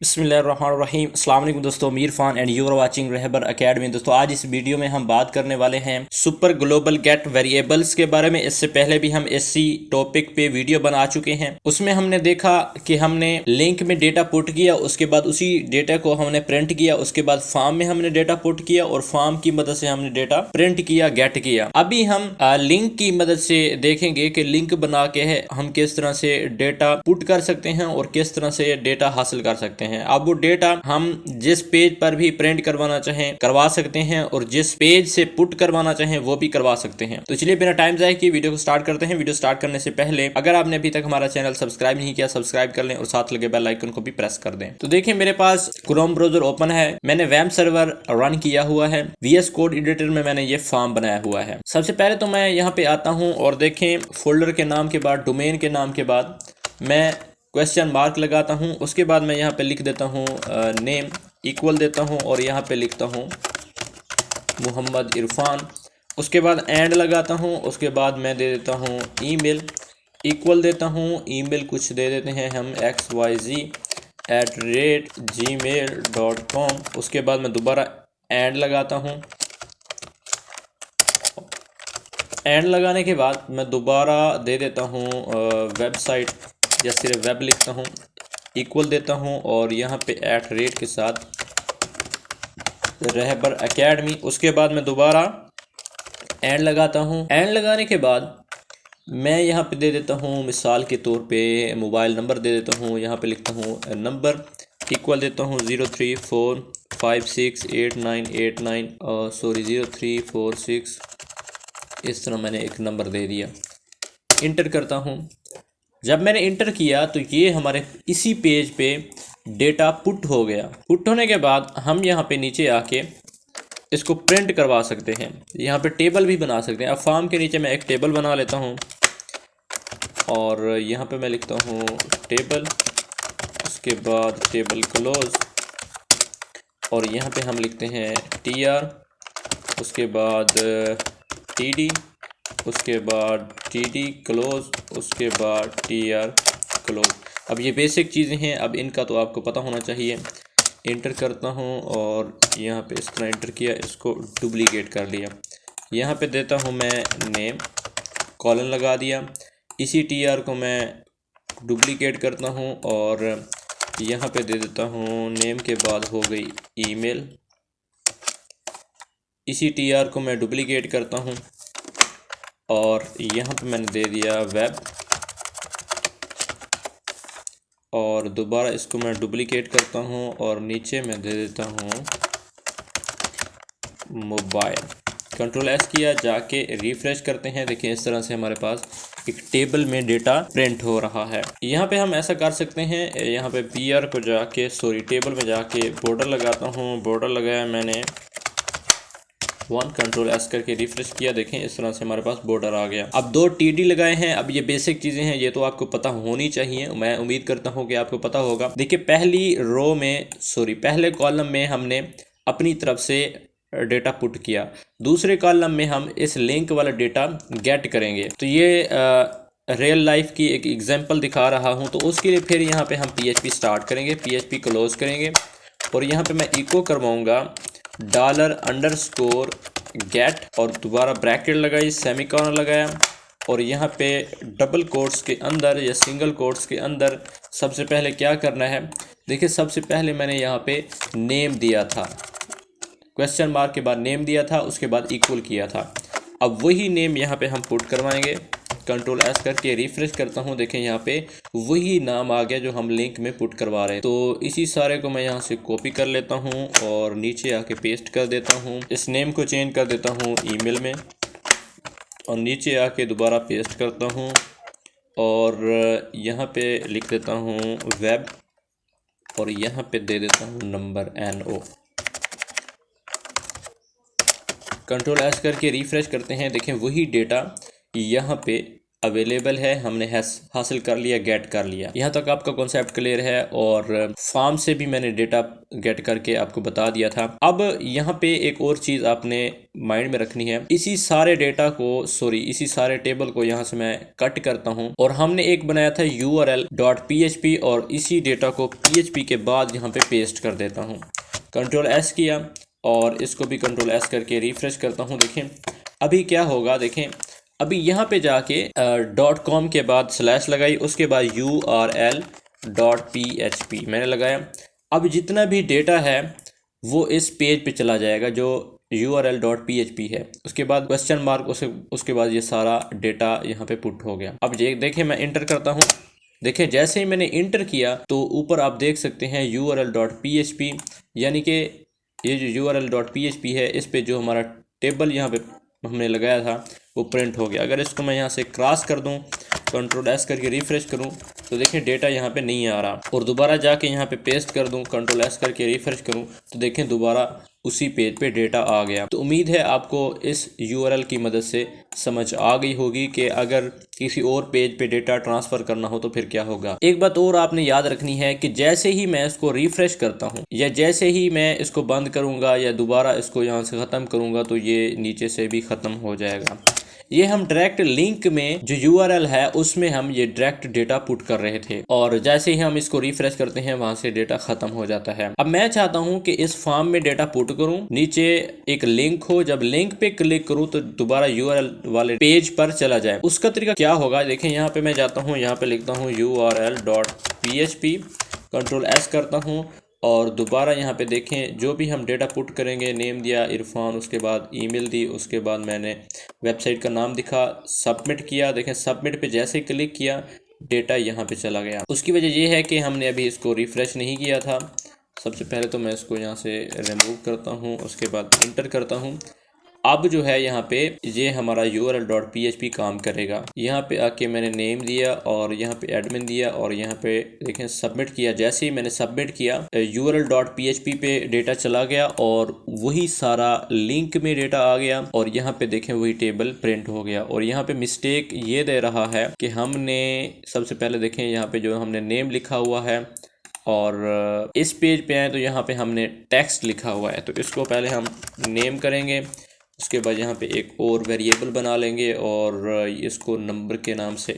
बिस्मिल्लाहिर्रहमानिर्रहीम। अस्सलाम वालेकुम दोस्तों, Mir Khan and you are watching Rahbar Academy. दोस्तों आज इस वीडियो में हम बात करने वाले हैं सुपर ग्लोबल गेट वेरिएबल्स के बारे में। इससे पहले भी हम इसी टॉपिक पे वीडियो बना चुके हैं। उसमें हमने देखा कि हमने लिंक में डेटा पुट किया, उसके बाद उसी डेटा को हमने प्रिंट किया, उसके बाद फॉर्म में हमने डेटा पुट किया और फॉर्म की मदद से हमने डेटा प्रिंट किया, गेट किया। अभी हम लिंक की मदद से देखेंगे कि लिंक बना के हम किस तरह से डेटा पुट कर सकते हैं और किस तरह से डेटा हासिल कर सकते हैं। अब वो डेटा हम जिस पेज पर भी प्रिंट करवाना चाहें करवा सकते हैं और जिस पेज से पुट करवाना चाहें वो भी करवा सकते हैं। तो चलिए बिना टाइम जाए कि वीडियो को स्टार्ट करते हैं। वीडियो स्टार्ट करने से पहले अगर आपने अभी तक हमारा चैनल सब्सक्राइब नहीं किया, सब्सक्राइब कर लें और साथ लगे बेल आइकन को भी प्रेस कर दें। तो देखिए मेरे पास क्रोम ब्राउजर ओपन है, मैंने वेब सर्वर रन किया हुआ है, VS कोड एडिटर में मैंने ये फॉर्म बनाया हुआ है। सबसे पहले तो मैं यहाँ पे आता हूँ और देखें फोल्डर के नाम के बाद, डोमेन के नाम के बाद मैं क्वेश्चन मार्क लगाता हूँ। उसके बाद मैं यहाँ पे लिख देता हूँ नेम इक्वल देता हूँ और यहाँ पे लिखता हूँ मोहम्मद इरफान। उसके बाद एंड लगाता हूँ। उसके बाद मैं दे देता हूँ ईमेल इक्वल देता हूँ, ईमेल कुछ दे देते हैं हम xyz@gmail.com। उसके बाद मैं दोबारा एंड लगाता हूँ। एंड लगाने के बाद मैं दोबारा दे देता हूँ वेबसाइट या सिर्फ वेब लिखता हूँ, इक्वल देता हूँ और यहाँ पे @ के साथ रहबर एकेडमी। उसके बाद मैं दोबारा एंड लगाता हूँ। एंड लगाने के बाद मैं यहाँ पे दे देता हूँ मिसाल के तौर पे मोबाइल नंबर दे देता हूँ। यहाँ पे लिखता हूँ नंबर इक्वल देता हूँ 034568989 0346। इस तरह मैंने एक नंबर दे दिया, इंटर करता हूँ। जब मैंने इंटर किया तो ये हमारे इसी पेज पे डेटा पुट हो गया। पुट होने के बाद हम यहाँ पे नीचे आके इसको प्रिंट करवा सकते हैं, यहाँ पे टेबल भी बना सकते हैं। अब फॉर्म के नीचे मैं एक टेबल बना लेता हूँ और यहाँ पे मैं लिखता हूँ टेबल, उसके बाद टेबल क्लोज और यहाँ पे हम लिखते हैं TR, उसके बाद TD, उसके बाद TD क्लोज, उसके बाद TR क्लोज। अब ये बेसिक चीज़ें हैं, अब इनका तो आपको पता होना चाहिए। इंटर करता हूँ और यहाँ पे इस तरह इंटर किया, इसको डुप्लीकेट कर लिया। यहाँ पे देता हूँ मैं नेम, कॉलन लगा दिया। इसी TR को मैं डुप्लीकेट करता हूँ और यहाँ पे दे देता हूँ नेम के बाद हो गई ईमेल। इसी TR को मैं डुप्लीकेट करता हूँ और यहाँ पे मैंने दे दिया वेब और दोबारा इसको मैं डुप्लीकेट करता हूँ और नीचे मैं दे देता हूँ मोबाइल। कंट्रोल S किया, जाके रिफ्रेश करते हैं। देखिए इस तरह से हमारे पास एक टेबल में डेटा प्रिंट हो रहा है। यहाँ पे हम ऐसा कर सकते हैं, यहाँ पे PR को जाके टेबल में जाके बॉर्डर लगाता हूँ। बॉर्डर लगाया मैंने 1, कंट्रोल S करके रिफ्रेश किया। देखें इस तरह से हमारे पास बॉर्डर आ गया। अब 2 TD लगाए हैं। अब ये बेसिक चीज़ें हैं, ये तो आपको पता होनी चाहिए, मैं उम्मीद करता हूँ कि आपको पता होगा। देखिए पहले कॉलम में हमने अपनी तरफ से डेटा पुट किया, दूसरे कॉलम में हम इस लिंक वाला डेटा गेट करेंगे। तो ये रियल लाइफ की एक एग्जांपल दिखा रहा हूँ। तो उसके लिए फिर यहाँ पे हम PHP स्टार्ट करेंगे, PHP क्लोज करेंगे और यहाँ पे मैं इको करवाऊँगा $_गेट और दोबारा ब्रैकेट लगाई, सेमीकोलन लगाया और यहाँ पे डबल कोट्स के अंदर या सिंगल कोट्स के अंदर सबसे पहले क्या करना है। देखिए सबसे पहले मैंने यहाँ पे नेम दिया था, क्वेश्चन मार्क के बाद नेम दिया था, उसके बाद इक्वल किया था। अब वही नेम यहाँ पे हम पुट करवाएंगे। कंट्रोल S करके रिफ्रेश करता हूँ। देखें यहाँ पे वही नाम आ गया जो हम लिंक में पुट करवा रहे हैं। तो इसी सारे को मैं यहाँ से कॉपी कर लेता हूँ और नीचे आके पेस्ट कर देता हूँ। इस नेम को चेंज कर देता हूँ ईमेल में और नीचे आके दोबारा पेस्ट करता हूँ और यहाँ पे लिख देता हूँ वेब और यहाँ पे दे देता हूँ नंबर NO। कंट्रोल S करके रिफ्रेश करते हैं। देखें वही डेटा यहाँ पे अवेलेबल है, हमने हासिल कर लिया, गेट कर लिया। यहाँ तक आपका कॉन्सेप्ट क्लियर है और फार्म से भी मैंने डेटा गेट करके आपको बता दिया था। अब यहाँ पे एक और चीज़ आपने माइंड में रखनी है, इसी सारे डेटा को इसी सारे टेबल को यहाँ से मैं कट करता हूँ और हमने एक बनाया था url.php और इसी डेटा को php के बाद यहाँ पे पेस्ट कर देता हूँ। कंट्रोल एस किया और इसको भी कंट्रोल एस करके रिफ्रेश करता हूँ। देखें अभी क्या होगा, देखें अभी यहाँ पे जाके .com के बाद स्लैश लगाई, उसके बाद url.php मैंने लगाया। अब जितना भी डेटा है वो इस पेज पे चला जाएगा जो url.php है। उसके बाद क्वेश्चन मार्क, उसके बाद ये सारा डेटा यहाँ पे पुट हो गया। अब देखें मैं इंटर करता हूँ। देखें जैसे ही मैंने इंटर किया तो ऊपर आप देख सकते हैं url.php, यानी कि ये जो url.php है इस पे जो हमारा टेबल यहाँ पे हमने लगाया था वो प्रिंट हो गया। अगर इसको मैं यहाँ से क्रॉस कर दूँ, कंट्रोल एस करके रिफ्रेश करूँ तो देखें डेटा यहाँ पे नहीं आ रहा, और दोबारा जाके यहाँ पे पेस्ट कर दूँ, कंट्रोल एस करके रिफ्रेश करूँ तो देखें दोबारा उसी पेज पे डेटा आ गया। तो उम्मीद है आपको इस URL की मदद से समझ आ गई होगी कि अगर किसी और पेज पे डेटा ट्रांसफ़र करना हो तो फिर क्या होगा। एक बात और आपने याद रखनी है कि जैसे ही मैं इसको रिफ्रेश करता हूँ या जैसे ही मैं इसको बंद करूँगा या दोबारा इसको यहाँ से ख़त्म करूँगा तो ये नीचे से भी ख़त्म हो जाएगा। ये हम डायरेक्ट लिंक में जो URL है उसमें हम ये डायरेक्ट डेटा पुट कर रहे थे और जैसे ही हम इसको रिफ्रेश करते हैं वहां से डेटा खत्म हो जाता है। अब मैं चाहता हूं कि इस फॉर्म में डेटा पुट करूं, नीचे एक लिंक हो, जब लिंक पे क्लिक करूं तो दोबारा URL वाले पेज पर चला जाए। उसका तरीका क्या होगा, देखें यहाँ पे मैं जाता हूँ, यहाँ पे लिखता हूँ url.php, कंट्रोल एस करता हूँ और दोबारा यहाँ पे देखें जो भी हम डेटा पुट करेंगे, नेम दिया इरफान, उसके बाद ईमेल दी, उसके बाद मैंने वेबसाइट का नाम दिखा, सबमिट किया। देखें सबमिट पे जैसे क्लिक किया डेटा यहाँ पे चला गया। उसकी वजह ये है कि हमने अभी इसको रिफ़्रेश नहीं किया था। सबसे पहले तो मैं इसको यहाँ से रिमूव करता हूँ, उसके बाद इंटर करता हूँ। अब जो है यहाँ पे ये हमारा url.php काम करेगा। यहाँ पे आके मैंने नेम दिया और यहाँ पे एडमिन दिया और यहाँ पे देखें सबमिट किया। जैसे ही मैंने सबमिट किया url.php पे डेटा चला गया और वही सारा लिंक में डेटा आ गया और यहाँ पे देखें वही टेबल प्रिंट हो गया। और यहाँ पे मिस्टेक ये दे रहा है कि हमने सबसे पहले देखें यहाँ पे जो हमने नेम लिखा हुआ है और इस पेज पे आए तो यहाँ पे हमने टेक्स्ट लिखा हुआ है, तो इसको पहले हम नेम करेंगे। उसके बाद यहाँ पे एक और वेरिएबल बना लेंगे और इसको नंबर के नाम से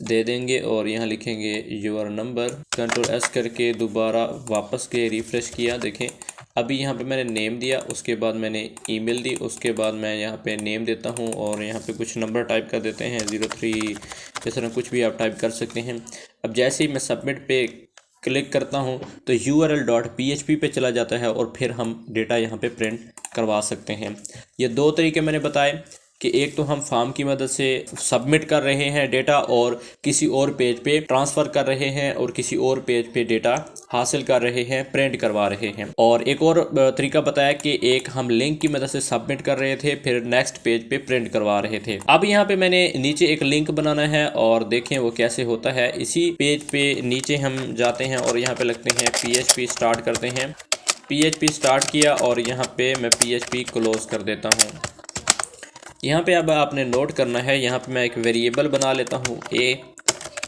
दे देंगे और यहाँ लिखेंगे योर नंबर। कंट्रोल एस करके दोबारा वापस के रिफ़्रेश किया। देखें अभी यहाँ पे मैंने नेम दिया, उसके बाद मैंने ईमेल दी, उसके बाद मैं यहाँ पे नेम देता हूँ और यहाँ पे कुछ नंबर टाइप कर देते हैं 03, इस तरह कुछ भी आप टाइप कर सकते हैं। अब जैसे ही मैं सबमिट पे क्लिक करता हूँ तो url.php पे चला जाता है और फिर हम डेटा यहाँ पे प्रिंट करवा सकते हैं। ये दो तरीके मैंने बताए कि एक तो हम फॉर्म की मदद से सबमिट कर रहे हैं डेटा और किसी और पेज पे ट्रांसफ़र कर रहे हैं और किसी और पेज पे डेटा हासिल कर रहे हैं, प्रिंट करवा रहे हैं। और एक और तरीका बताया कि एक हम लिंक की मदद से सबमिट कर रहे थे, फिर नेक्स्ट पेज पे प्रिंट करवा रहे थे। अब यहाँ पे मैंने नीचे एक लिंक बनाना है और देखें वो कैसे होता है। इसी पेज पे नीचे हम जाते हैं और यहाँ पे लगते हैं PHP स्टार्ट करते हैं। PHP स्टार्ट किया और यहाँ पे मैं PHP क्लोज कर देता हूँ। यहाँ पे अब आपने नोट करना है, यहाँ पे मैं एक वेरिएबल बना लेता हूँ a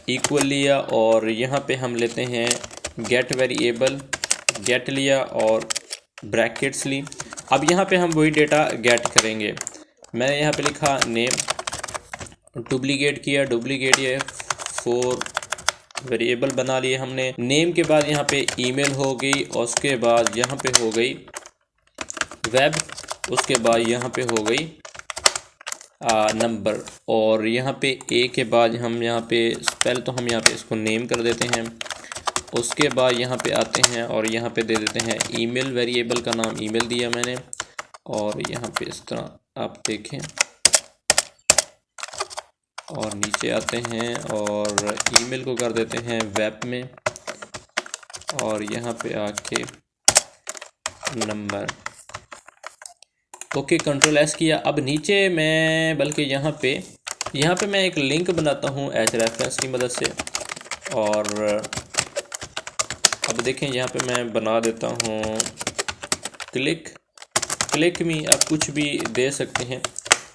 इक्वल लिया और यहाँ पे हम लेते हैं गेट वेरिएबल, गेट लिया और ब्रैकेट्स ली। अब यहाँ पे हम वही डेटा गेट करेंगे। मैंने यहाँ पे लिखा नेम, डुप्लीकेट किया, डुप्लीकेट ये 4 वेरिएबल बना लिए हमने। नेम के बाद यहाँ पे ईमेल हो गई और उसके बाद यहाँ पे हो गई वेब, उसके बाद यहाँ पे हो गई नंबर और यहाँ पे ए के बाद हम यहाँ पे स्पेल तो हम यहाँ पे इसको नेम कर देते हैं। उसके बाद यहाँ पे आते हैं और यहाँ पे दे देते हैं ईमेल, वेरिएबल का नाम ईमेल दिया मैंने और यहाँ पे इस तरह आप देखें और नीचे आते हैं और ईमेल को कर देते हैं वेब में और यहाँ पे आके नंबर। ओके, कंट्रोल एस किया। अब नीचे मैं बल्कि यहाँ पे मैं एक लिंक बनाता हूँ एज रेफरेंस की मदद से और अब देखें यहाँ पे मैं बना देता हूँ क्लिक मी। आप कुछ भी दे सकते हैं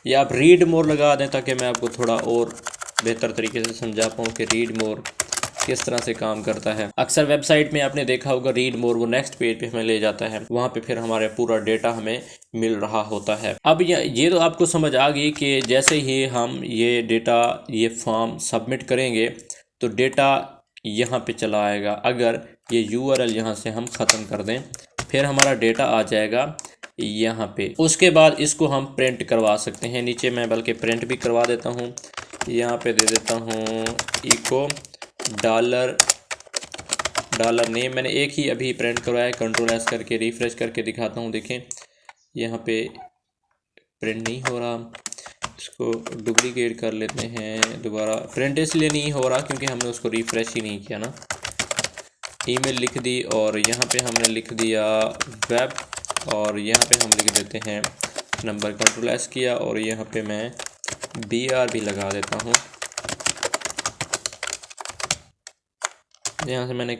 या आप रीड मोर लगा दें ताकि मैं आपको थोड़ा और बेहतर तरीके से समझा पाऊँ कि रीड मोर किस तरह से काम करता है। अक्सर वेबसाइट में आपने देखा होगा रीड मोर, वो नेक्स्ट पेज पे हमें ले जाता है, वहाँ पे फिर हमारे पूरा डेटा हमें मिल रहा होता है। अब ये तो आपको समझ आ गई कि जैसे ही हम ये डेटा, ये फॉर्म सबमिट करेंगे तो डेटा यहाँ पे चला आएगा। अगर ये URL यहाँ से हम ख़त्म कर दें फिर हमारा डेटा आ जाएगा यहाँ पे। उसके बाद इसको हम प्रिंट करवा सकते हैं। नीचे मैं बल्कि प्रिंट भी करवा देता हूँ, यहाँ पे दे देता हूँ इको डॉलर नेम। मैंने एक ही अभी प्रिंट करवाया है। कंट्रोल एस करके रिफ्रेश करके दिखाता हूँ। देखें यहाँ पे प्रिंट नहीं हो रहा, इसको डुप्लीकेट कर लेते हैं दोबारा। प्रिंट इसलिए नहीं हो रहा क्योंकि हमने उसको रिफ़्रेश ही नहीं किया ना। ईमेल लिख दी और यहाँ पे हमने लिख दिया वेब और यहाँ पे हम लिख देते हैं नंबर। कंट्रोल एस किया और यहाँ पे मैं BR भी लगा देता हूँ। यहाँ से मैंने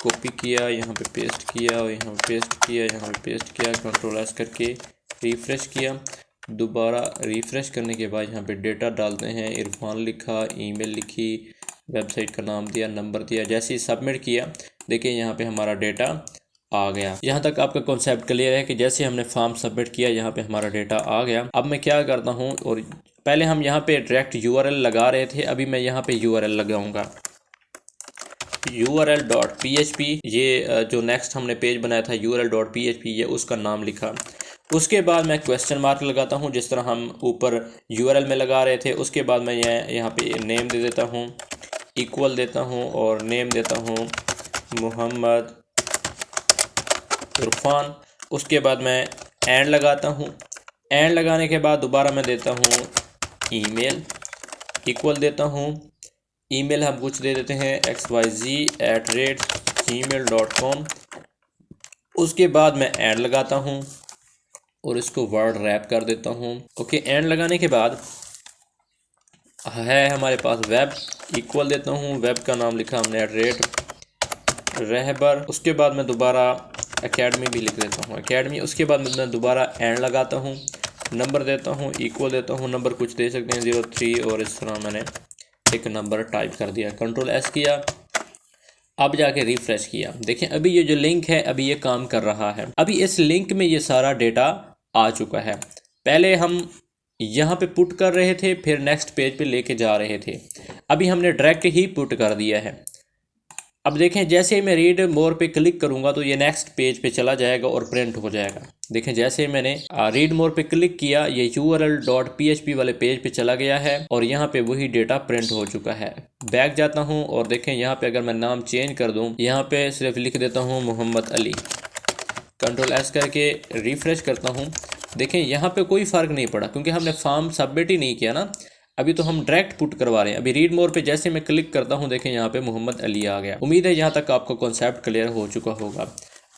कॉपी किया, यहाँ पे पेस्ट किया और यहाँ पे पेस्ट किया, यहाँ पे पेस्ट किया। कंट्रोल एस करके रिफ़्रेश किया। दोबारा रिफ़्रेश करने के बाद यहाँ पे डेटा डालते हैं। इरफान लिखा, ईमेल लिखी, वेबसाइट का नाम दिया, नंबर दिया। जैसे ही सबमिट किया देखिए यहाँ पे हमारा डेटा आ गया। यहाँ तक आपका कॉन्सेप्ट क्लियर है कि जैसे हमने फॉर्म सबमिट किया यहाँ पे हमारा डेटा आ गया। अब मैं क्या करता हूँ, और पहले हम यहाँ पे डायरेक्ट URL लगा रहे थे, अभी मैं यहाँ पे URL लगाऊंगा url.php। ये जो नेक्स्ट हमने पेज बनाया था url.php, ये उसका नाम लिखा। उसके बाद मैं क्वेश्चन मार्क लगाता हूँ जिस तरह हम ऊपर URL में लगा रहे थे। उसके बाद मैं यहाँ पे नेम दे देता हूँ, इक्वल देता हूँ और नेम देता हूँ मोहम्मद इरफान। उसके बाद मैं एंड लगाता हूँ। एंड लगाने के बाद दोबारा मैं देता हूँ ईमेल, इक्वल देता हूँ। ईमेल हम कुछ दे देते हैं xyz@gmail.com। उसके बाद मैं एंड लगाता हूँ और इसको वर्ड रैप कर देता हूँ। ओके, एंड लगाने के बाद है हमारे पास वेब, इक्वल देता हूँ। वेब का नाम लिखा हमने @रहबर। उसके बाद मैं दोबारा एकेडमी भी लिख देता हूँ, एकेडमी। उसके बाद मैं दोबारा एंड लगाता हूँ, नंबर देता हूँ, इक्वल देता हूँ। नंबर कुछ दे सकते हैं 03 और इस तरह मैंने एक नंबर टाइप कर दिया। कंट्रोल एस किया, अब जाके रिफ्रेश किया। देखें अभी ये जो लिंक है अभी ये काम कर रहा है। अभी इस लिंक में ये सारा डेटा आ चुका है। पहले हम यहाँ पे पुट कर रहे थे, फिर नेक्स्ट पेज पे लेके जा रहे थे। अभी हमने डायरेक्ट ही पुट कर दिया है। अब देखें जैसे ही मैं रीड मोर पे क्लिक करूँगा तो ये नेक्स्ट पेज पे चला जाएगा और प्रिंट हो जाएगा। देखें जैसे ही मैंने रीड मोर पे क्लिक किया ये url.php वाले पेज पे चला गया है और यहाँ पे वही डेटा प्रिंट हो चुका है। बैक जाता हूँ और देखें यहाँ पे अगर मैं नाम चेंज कर दूँ, यहाँ पे सिर्फ लिख देता हूँ मोहम्मद अली। कंट्रोल एस करके रिफ्रेश करता हूँ। देखें यहाँ पे कोई फ़र्क नहीं पड़ा क्योंकि हमने फॉर्म सबमिट ही नहीं किया ना। अभी तो हम डायरेक्ट पुट करवा रहे हैं। अभी रीड मोर पे जैसे मैं क्लिक करता हूँ देखें यहाँ पे मोहम्मद अली आ गया। उम्मीद है यहाँ तक आपको कॉन्सेप्ट क्लियर हो चुका होगा।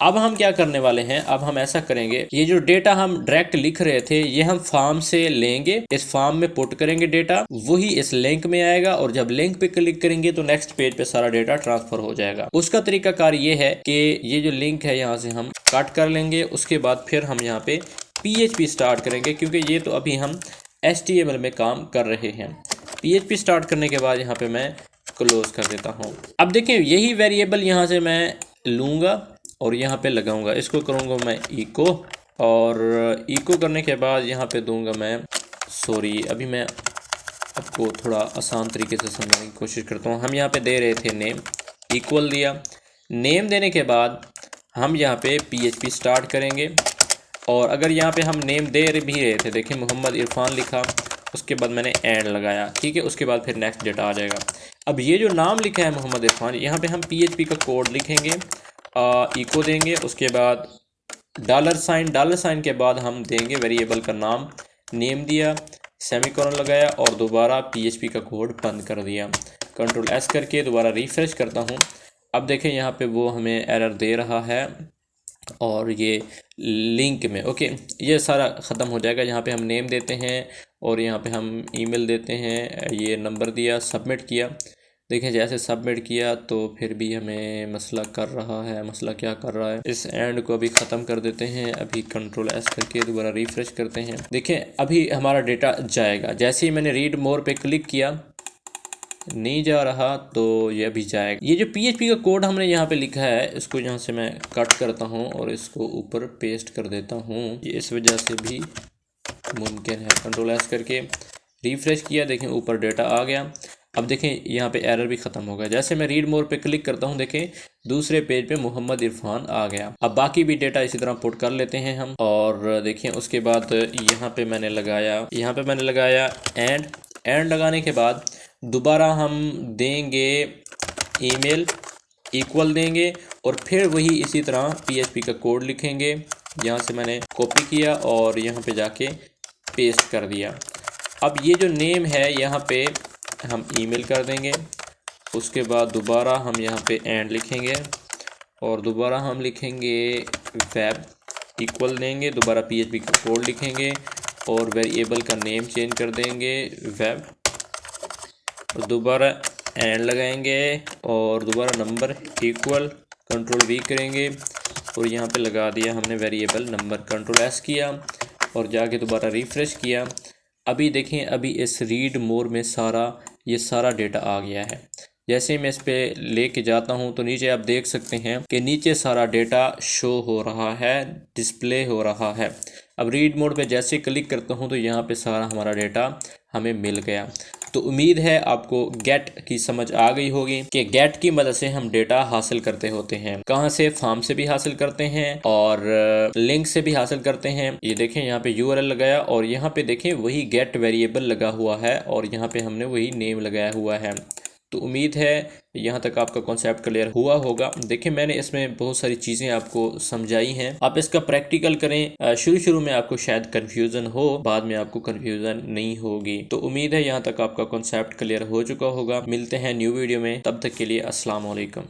अब हम क्या करने वाले हैं, अब हम ऐसा करेंगे, ये जो डेटा हम डायरेक्ट लिख रहे थे ये हम फॉर्म से लेंगे, इस फॉर्म में पुट करेंगे डेटा, वही इस लिंक में आएगा और जब लिंक पे क्लिक करेंगे तो नेक्स्ट पेज पे सारा डेटा ट्रांसफर हो जाएगा। उसका तरीकाकार ये है कि ये जो लिंक है यहाँ से हम कट कर लेंगे। उसके बाद फिर हम यहाँ पे PHP स्टार्ट करेंगे क्योंकि ये तो अभी हम HTML में काम कर रहे हैं। PHP स्टार्ट करने के बाद यहाँ पे मैं क्लोज कर देता हूँ। अब देखें यही वेरिएबल यहाँ से मैं लूँगा और यहाँ पे लगाऊंगा। इसको करूँगा मैं इको, और इको करने के बाद यहाँ पे दूंगा मैं अभी मैं आपको थोड़ा आसान तरीके से समझाने की कोशिश करता हूँ। हम यहाँ पे दे रहे थे नेम, इक्वल दिया। नेम देने के बाद हम यहाँ पे PHP स्टार्ट करेंगे और अगर यहाँ पे हम नेम दे भी रहे थे, देखिए मोहम्मद इरफान लिखा, उसके बाद मैंने एंड लगाया, ठीक है। उसके बाद फिर नेक्स्ट डेटा आ जाएगा। अब ये जो नाम लिखा है मोहम्मद इरफान, यहाँ पे हम PHP का कोड लिखेंगे, इको देंगे। उसके बाद डॉलर साइन के बाद हम देंगे वेरिएबल का नाम, नेम दिया, सेमीकोलन लगाया और दोबारा PHP का कोड बंद कर दिया। कंट्रोल एस करके दोबारा रिफ्रेश करता हूँ। अब देखें यहाँ पे वो हमें एरर दे रहा है और ये लिंक में ओके ये सारा ख़त्म हो जाएगा। यहाँ पे हम नेम देते हैं और यहाँ पे हम ईमेल देते हैं, ये नंबर दिया, सबमिट किया। देखें जैसे सबमिट किया तो फिर भी हमें मसला कर रहा है। मसला क्या कर रहा है, इस एंड को अभी ख़त्म कर देते हैं। अभी कंट्रोल एस करके दोबारा रिफ्रेश करते हैं। देखें अभी हमारा डेटा जाएगा। जैसे ही मैंने रीड मोर पे क्लिक किया नहीं जा रहा, तो ये अभी जाएगा। ये जो PHP का कोड हमने यहाँ पे लिखा है, इसको यहाँ से मैं कट करता हूँ और इसको ऊपर पेस्ट कर देता हूँ। ये इस वजह से भी मुमकिन है। कंट्रोल एस करके रिफ्रेश किया, देखें ऊपर डेटा आ गया। अब देखें यहाँ पे एरर भी ख़त्म हो गया। जैसे मैं रीड मोर पे क्लिक करता हूँ, देखें दूसरे पेज पे मोहम्मद इरफान आ गया। अब बाकी भी डेटा इसी तरह पुट कर लेते हैं हम। और देखिए उसके बाद यहाँ पे मैंने लगाया एंड लगाने के बाद दोबारा हम देंगे ईमेल इक्वल देंगे और फिर वही इसी तरह PHP का कोड लिखेंगे। यहाँ से मैंने कॉपी किया और यहाँ पे जाके पेस्ट कर दिया। अब ये जो नेम है यहाँ पे हम ईमेल कर देंगे। उसके बाद दोबारा हम यहाँ पे एंड लिखेंगे और दोबारा हम लिखेंगे वेब इक्वल देंगे, दोबारा PHP का कोड लिखेंगे और वेरिएबल का नेम चेंज कर देंगे वेब, और दोबारा एंड लगाएंगे और दोबारा नंबर इक्वल, कंट्रोल V करेंगे और यहाँ पे लगा दिया हमने वेरिएबल नंबर। कंट्रोल S किया और जाके दोबारा रिफ़्रेश किया। अभी देखें अभी इस रीड मोर में ये सारा डेटा आ गया है। जैसे मैं इस पे लेके जाता हूँ तो नीचे आप देख सकते हैं कि नीचे सारा डेटा शो हो रहा है, डिस्प्ले हो रहा है। अब रीड मोड पे जैसे क्लिक करता हूँ तो यहाँ पे सारा हमारा डेटा हमें मिल गया। तो उम्मीद है आपको गेट की समझ आ गई होगी कि गेट की मदद से हम डेटा हासिल करते होते हैं। कहाँ से, फॉर्म से भी हासिल करते हैं और लिंक से भी हासिल करते हैं। ये देखें यहाँ पे URL लगाया और यहाँ पे देखें वही गेट वेरिएबल लगा हुआ है और यहाँ पे हमने वही नेम लगाया हुआ है। तो उम्मीद है यहाँ तक आपका कॉन्सेप्ट क्लियर हुआ होगा। देखिए मैंने इसमें बहुत सारी चीज़ें आपको समझाई हैं, आप इसका प्रैक्टिकल करें। शुरू में आपको शायद कन्फ्यूज़न हो, बाद में आपको कन्फ्यूज़न नहीं होगी। तो उम्मीद है यहाँ तक आपका कॉन्सेप्ट क्लियर हो चुका होगा। मिलते हैं न्यू वीडियो में, तब तक के लिए अस्सलाम वालेकुम।